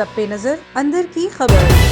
सब पे नजर अंदर की खबर।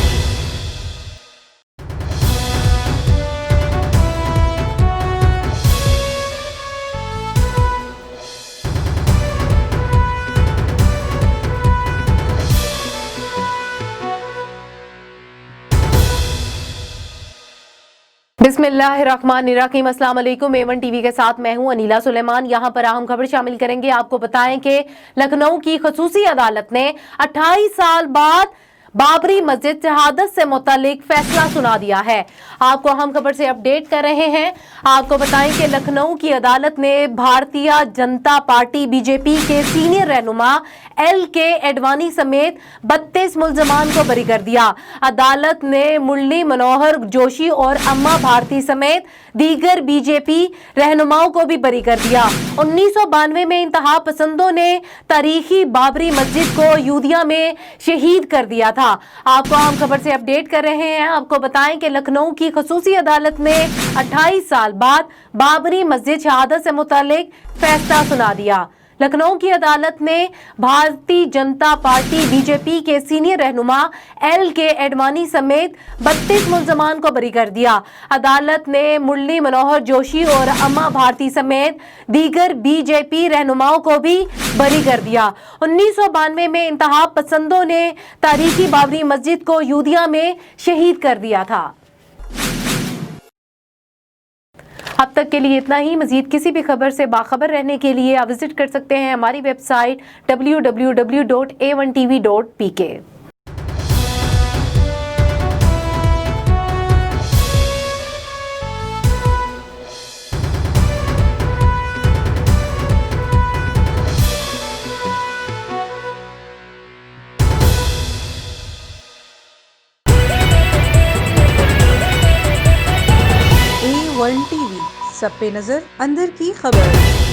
बिस्मिल्लाहिर्रहमानिर्रहीम। अस्सलाम वालेकुम। A1 टीवी के साथ मैं हूं अनीला सुलेमान। यहां पर अहम खबर शामिल करेंगे। आपको बताएं कि लखनऊ की खसूसी अदालत ने 28 साल बाद बाबरी मस्जिद शहादत से मुतालिक फैसला सुना दिया है। आपको अहम खबर से अपडेट कर रहे हैं। आपको बताएं कि लखनऊ की अदालत ने भारतीय जनता पार्टी बीजेपी के सीनियर रहनुमा LK एडवाणी समेत 32 मुल्जमान को बरी कर दिया। अदालत ने मुरली मनोहर जोशी और अम्मा भारती समेत दीगर बीजेपी रहनुमाओं को भी बरी कर दिया। 1992 में इंतहा पसंदों ने तारीखी बाबरी मस्जिद को अयोध्या में शहीद कर दिया था। आपको अहम खबर से अपडेट कर रहे हैं। आपको बताएं कि लखनऊ की खसूसी अदालत ने 28 साल बाद बाबरी मस्जिद शहादत से मुतालिक फैसला सुना दिया। लखनऊ की अदालत ने भारतीय जनता पार्टी बीजेपी के सीनियर रहनुमा LK एडवाणी समेत 32 मुल्जमान को बरी कर दिया। अदालत ने मुरली मनोहर जोशी और अम्मा भारती समेत दीगर बीजेपी रहनुमाओं को भी बरी कर दिया। 1992 में इंतहा पसंदों ने तारीखी बाबरी मस्जिद को अयोध्या में शहीद कर दिया था। अब तक के लिए इतना ही। मजीद किसी भी खबर से बाखबर रहने के लिए आप विजिट कर सकते हैं हमारी वेबसाइट www.a1tv.pk। A1 टीवी सब पे नजर अंदर की खबर।